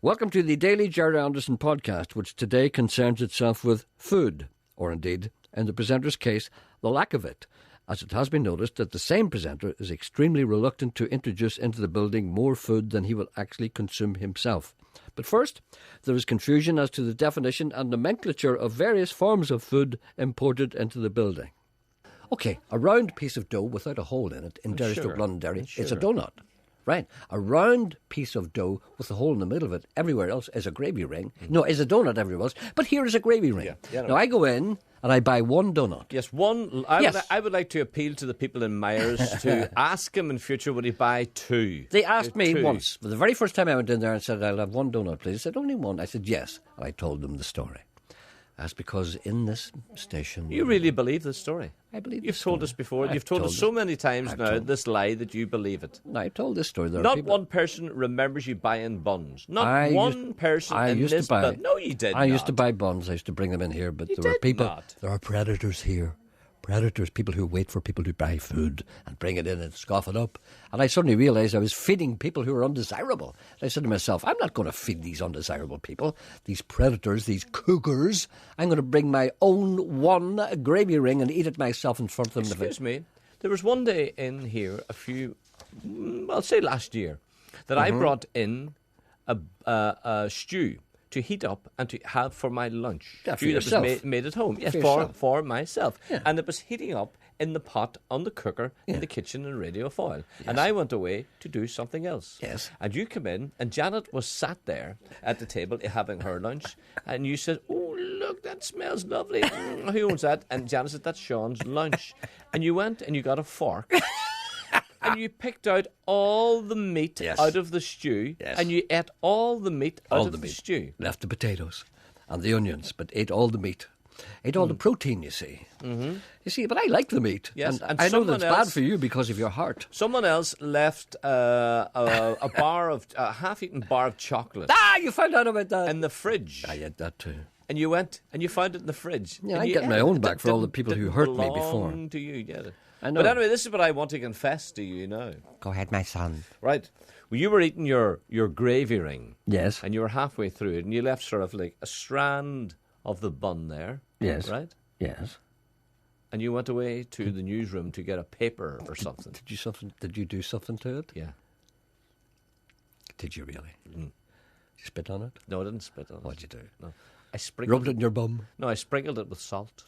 Welcome to the Daily Gerard Anderson podcast, which today concerns itself with food, or indeed, in the presenter's case, the lack of it, as it has been noticed that the same presenter is extremely reluctant to introduce into the building more food than he will actually consume himself. But first, there is confusion as to the definition and nomenclature of various forms of food imported into the building. OK, a round piece of dough without a hole in it in Derrystoke, Londonderry is a donut. Right. A round piece of dough with a hole in the middle of it everywhere else is a gravy ring. No, is a donut everywhere else. But here is a gravy ring. Now, I go in and I buy one donut. Yes, one. I would like to appeal to the people in Myers to ask him in future, would he buy two? They asked me once, for the very first time I went in there and said, I'll have one donut, please. They said, only one. I said, yes. And I told them the story. That's because in this station... You really believe this story? I believe You've told us before. You've told us so many times now this lie that you believe it. No, I've told this story. Not one person remembers you buying buns. Not one person in this... No, you did not. I used to buy buns. I used to bring them in here, but there were people... There are predators here. Predators, people who wait for people to buy food and bring it in and scoff it up. And I suddenly realised I was feeding people who were undesirable. And I said to myself, I'm not going to feed these undesirable people, these predators, these cougars. I'm going to bring my own one gravy ring and eat it myself in front of them. Excuse me, there was one day in here I'll say last year, that I brought in a stew to heat up and to have for my lunch. Yeah, for yourself. That was made at home. Yes, for myself. Yeah. And it was heating up in the pot on the cooker in the kitchen in Radio Foyle. Yes. And I went away to do something else. Yes. And you come in, and Janet was sat there at the table having her lunch, and you said, oh, look, that smells lovely. Who owns that? And Janet said, that's Sean's lunch. And you went and you got a fork. And you picked out all the meat out of the stew, and you ate all the meat out of the stew. Left the potatoes and the onions, but ate all the meat. Ate all the protein, you see. Mm-hmm. You see, but I like the meat. Yes, and I know that's bad for you because of your heart. Someone else left a half-eaten bar of chocolate. You found out about that. In the fridge. I ate that too. And you went and you found it in the fridge. Yeah, I get my own back for all the people who hurt me before. To you, get it. I know. But anyway, this is what I want to confess to you now. Go ahead, my son. Right. Well, you were eating your gravy ring. Yes. And you were halfway through it, and you left sort of like a strand of the bun there. Yes. Right? Yes. And you went away to the newsroom to get a paper or something. Did you do something to it? Yeah. Did you really? Did you spit on it? No, I didn't spit on it. What'd you do? No. I sprinkled rubbed it in your bum? No, I sprinkled it with salt.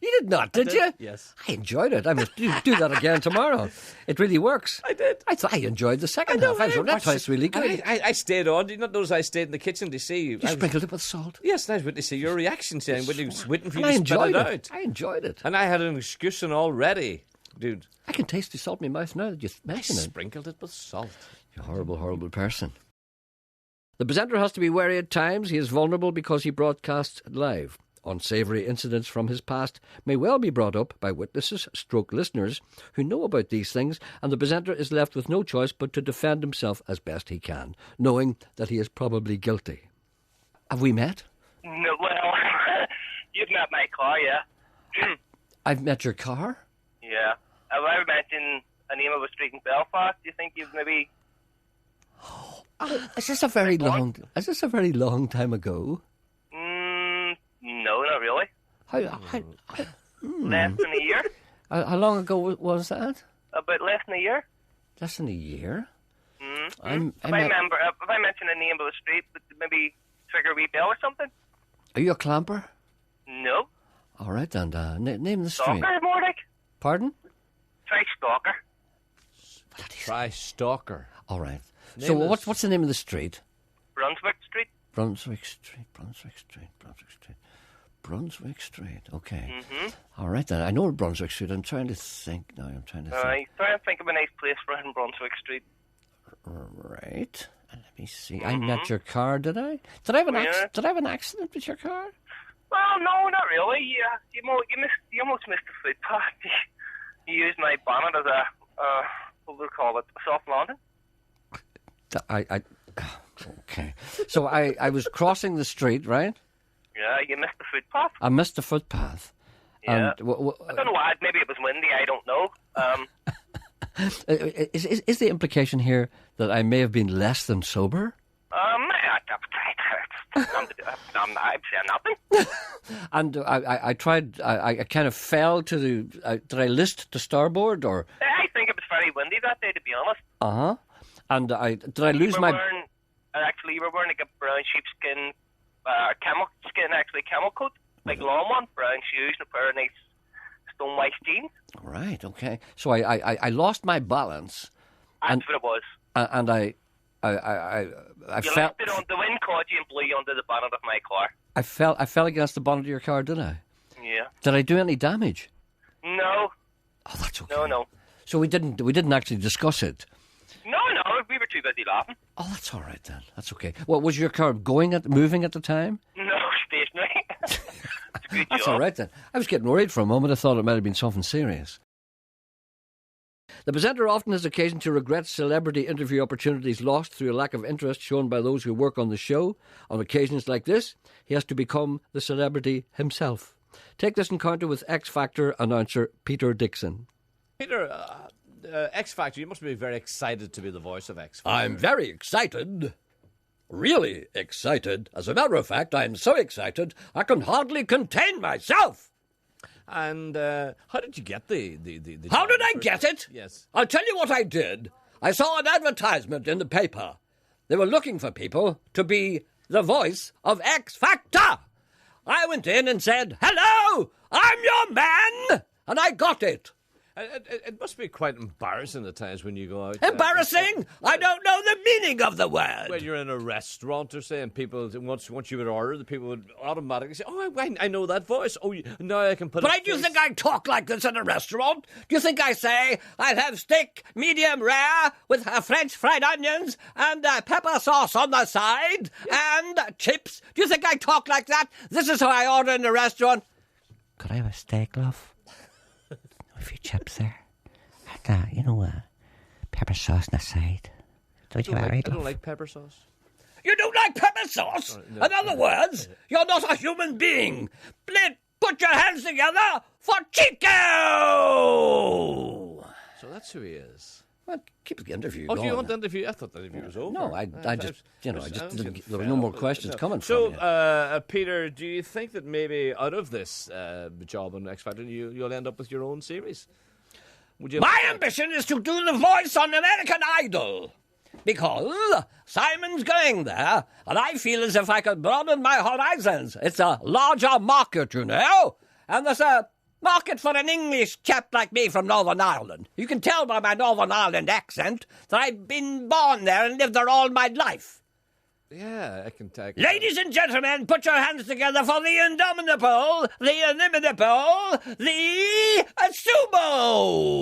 You did not, did you? Yes. I enjoyed it. I must do that again tomorrow. It really works. I did. I enjoyed the second half. I thought that tastes really good. I stayed on. Did you not notice I stayed in the kitchen to see you? You sprinkled it with salt? Yes, and I was waiting to see your reaction. I was waiting for you to spit it out. I enjoyed it. And I had an excuse already, dude. I can taste the salt in my mouth now that you mention it. I sprinkled it with salt. You horrible, horrible person. The presenter has to be wary at times. He is vulnerable because he broadcasts live. Unsavoury incidents from his past may well be brought up by witnesses, listeners, who know about these things, and the presenter is left with no choice but to defend himself as best he can, knowing that he is probably guilty. Have we met? No, well, you've met my car, yeah. I've met your car? Yeah. Have I mentioned a name of a street in Belfast? Do you think you've maybe... Is this a very long time ago? No, not really. Less than a year. How long ago was that? About less than a year. Less than a year? Mm-hmm. If I mention a name of a street, would maybe trigger a wee bell or something? Are you a clamper? No. All right, then. Name the street. Stalker, more like. Pardon? Try Stalker. Try Stalker. All right. So what's the name of the street? Brunswick Street. Brunswick Street. Okay. Mm-hmm. All right, then. I know Brunswick Street. I'm trying to think now. Try and think of a nice place for it in Brunswick Street. Right. Let me see. I met your car, did I? Did I have an accident with your car? Well, no, not really. You almost missed the footpath. You used my bonnet as a what do we call it? A soft landing. Okay. So I was crossing the street, right? Yeah, you missed the footpath. I missed the footpath. Yeah. I don't know why. Maybe it was windy. I don't know. Is the implication here that I may have been less than sober? I'm saying nothing. And I tried. I kind of fell to the. Did I list to starboard or? I think it was very windy that day, to be honest. And did I lose my? Actually, you were wearing like a brown sheepskin, camel coat, like long one, brown shoes, and a pair of nice stone white jeans. Right. Okay. So I lost my balance. That's what it was. And I You fell. left it on the wind, caught you and blew you under the bonnet of my car. I fell against the bonnet of your car, did I? Yeah. Did I do any damage? No. Oh, that's okay. No. So we didn't actually discuss it. No, we were too busy laughing. Oh, that's all right then. That's okay. What was your car moving at the time? No, stationary. That's a good That's job. all right then. I was getting worried for a moment. I thought it might have been something serious. The presenter often has occasion to regret celebrity interview opportunities lost through a lack of interest shown by those who work on the show. On occasions like this, he has to become the celebrity himself. Take this encounter with X Factor announcer Peter Dixon. Peter, X Factor, you must be very excited to be the voice of X Factor. I'm very excited. Really excited. As a matter of fact, I'm so excited I can hardly contain myself. And how did you get the How did I get it? Yes. I'll tell you what I did. I saw an advertisement in the paper. They were looking for people to be the voice of X Factor. I went in and said, "Hello, I'm your man," and I got it. It must be quite embarrassing at times when you go out. Embarrassing? I don't know the meaning of the word. When you're in a restaurant or say, and people, once you would order, the people would automatically say, "Oh, I know that voice. Oh, now I can put." But do you think I talk like this in a restaurant? Do you think I say, "I'll have steak medium rare with French fried onions and pepper sauce on the side and chips"? Do you think I talk like that? This is how I order in a restaurant. Could I have a steak, love? A few chips there. And, pepper sauce on the side. Don't you I don't like pepper sauce. You don't like pepper sauce? No. In other words, you're not a human being. Put your hands together for Chico! So that's who he is. Well, keep the interview Oh, going. do you want the interview? I thought the interview was over. No, I just didn't. There were no more questions coming from So, you. Peter, do you think that maybe out of this job on X Factor, you'll end up with your own series? Would you? My ambition is to do the voice on American Idol. Because Simon's going there, and I feel as if I could broaden my horizons. It's a larger market, you know. And there's a market for an English chap like me from Northern Ireland. You can tell by my Northern Ireland accent that I've been born there and lived there all my life. Yeah, I can take. Ladies and gentlemen, put your hands together for the Indomitable, the Inimitable, the Sumo.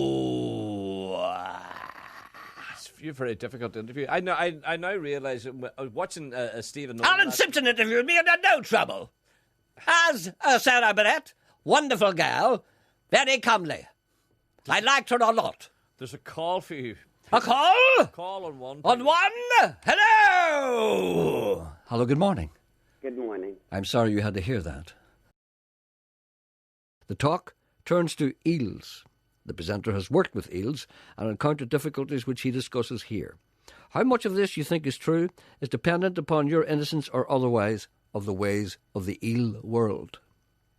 You're very difficult to interview. I now realise that watching Stephen. Alan Simpson interviewed me and had no trouble. As Sarah Barrett, wonderful girl, very comely. I liked her a lot. There's a call for you. A call? Call on one. On one? Hello! Hello, good morning. Good morning. I'm sorry you had to hear that. The talk turns to eels. The presenter has worked with eels and encountered difficulties which he discusses here. How much of this you think is true is dependent upon your innocence or otherwise of the ways of the eel world.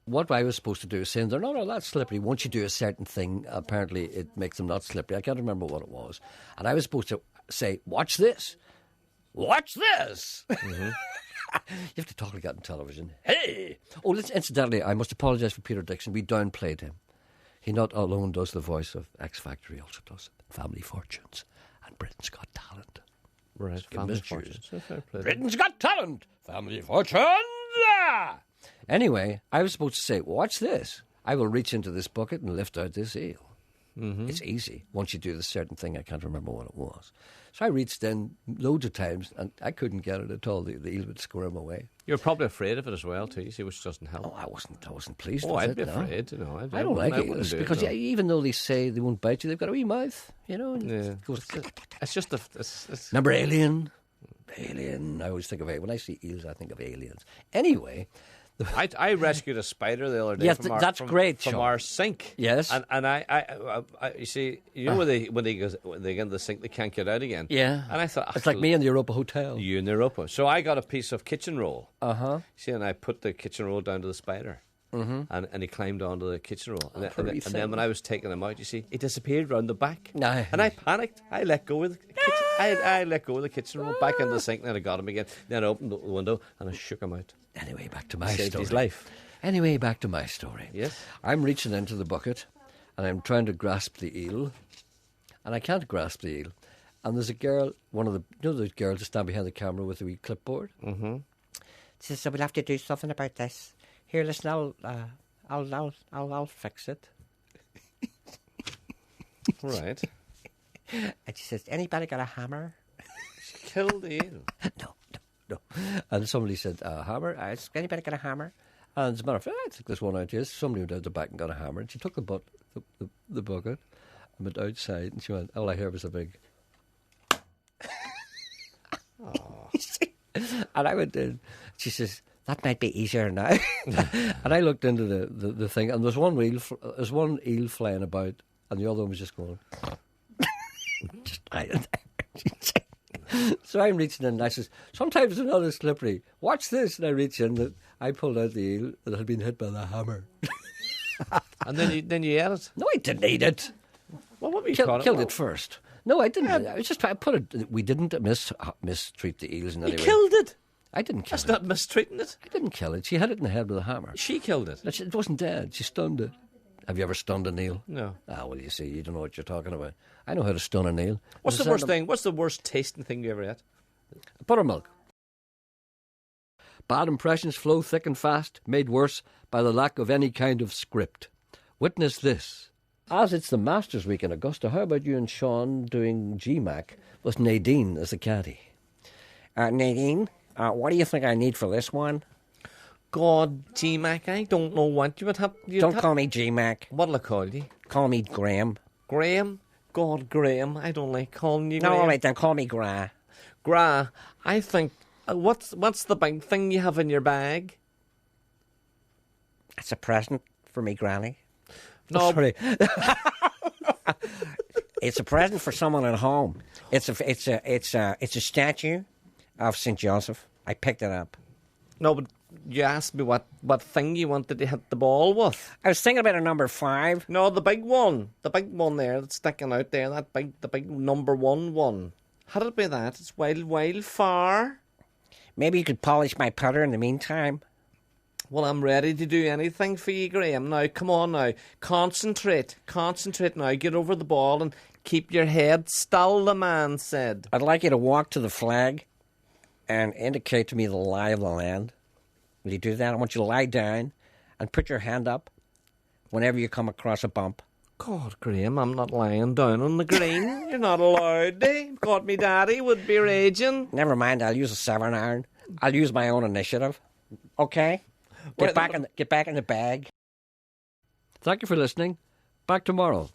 What I was supposed to do is saying they're not all that slippery. Once you do a certain thing, apparently it makes them not slippery. I can't remember what it was. And I was supposed to say, watch this. Watch this. Mm-hmm. You have to talk like that on television. Hey! Oh, incidentally, I must apologise for Peter Dixon. We downplayed him. He not alone does the voice of X Factor, he also does Family Fortunes and Britain's Got Talent. Right, Family Fortunes. Britain's Got Talent, Family Fortunes. Anyway, I was supposed to say, watch this. I will reach into this bucket and lift out this eel. Mm-hmm. It's easy. Once you do this certain thing, I can't remember what it was. So I reached in loads of times and I couldn't get it at all. The eel would squirm away. You're probably afraid of it as well, too. You see, which doesn't help. Oh, I wasn't pleased with it. I'd be afraid, you know. I don't like it. Because even though they say they won't bite you, they've got a wee mouth, you know. Yeah. It's just Remember Alien? Alien. I always think of it. When I see eels, I think of aliens. Anyway, I rescued a spider the other day. Yes, from our, that's from, great, from Sean. our sink. Yes. and I you see, you know when they get in the sink, they can't get out again. Yeah. And I thought It's like me in the Europa Hotel. you in Europa. So I got a piece of kitchen roll. Uh-huh. See, and I put the kitchen roll down to the spider. Mm-hmm. And he climbed onto the kitchen roll. And then when I was taking him out, you see, he disappeared round the back. Aye. And I panicked. I let go of the kitchen. I let go of the kitchen roll back into the sink, and then I got him again. Then I opened the window and I shook him out. Anyway, back to my Saved story. his life. Anyway, back to my story. Yes. I'm reaching into the bucket and I'm trying to grasp the eel, and I can't grasp the eel. And there's a girl, one of the, those girls that stand behind the camera with a wee clipboard. Mm-hmm. She says, "So we'll have to do something about this. Here, listen, I'll fix it." Right. And she says, "Anybody got a hammer?" Killed the eel. No. And somebody said, "A hammer? Anybody got a hammer?" And as a matter of fact, I think there's one out here. Somebody went out the back and got a hammer, and she took the bucket and went outside, and she went, all I heard was a big... And I went in. She says, "That might be easier now." And I looked into the thing, and there's one eel flying about, and the other one was just going... just lying there. So I'm reaching in, and I says, "Sometimes it's not as slippery. Watch this." And I reach in, and I pulled out the eel that had been hit by the hammer. And then you ate it. No, I didn't eat it. Well, what were you Killed calling it first. No, I didn't. I was just trying to put it. We didn't mistreat the eels in any You way. killed it. I didn't kill That's it. not mistreating it. I didn't kill it. She hit it in the head with a hammer. She killed it. It wasn't dead. She stunned it. Have you ever stunned an eel? No. Ah, well, you see, you don't know what you're talking about. I know how to stun an eel. What's There's the a worst certain- thing? What's the worst tasting thing you ever had? Buttermilk. Bad impressions flow thick and fast, made worse by the lack of any kind of script. Witness this. As it's the Masters Week in Augusta, how about you and Sean doing GMAC with Nadine as the caddy? Nadine, what do you think I need for this one? God, G-Mac, I don't know what you would have. Don't call me GMAC. What'll I call you? Call me Graham. Graham? God, Graham, I don't like calling you No, Graham. all right, then call me Gra. Gra, I think, what's the big thing you have in your bag? It's a present for me, Granny. No. Sorry. It's a present for someone at home. It's a statue of St. Joseph. I picked it up. No, but you asked me what thing you wanted to hit the ball with. I was thinking about a number 5. No, the big one there that's sticking out there, the big number one. Had it be that? It's wild far. Maybe you could polish my putter in the meantime. Well, I'm ready to do anything for you, Graham. Now, come on now. Concentrate now. Get over the ball and keep your head still, the man said. I'd like you to walk to the flag and indicate to me the lie of the land. Will you do that? I want you to lie down and put your hand up whenever you come across a bump. God, Graham, I'm not lying down on the green. You're not allowed to. God, me daddy would be raging. Never mind, I'll use a 7-iron. I'll use my own initiative. Okay? Get back in the bag. Thank you for listening. Back tomorrow.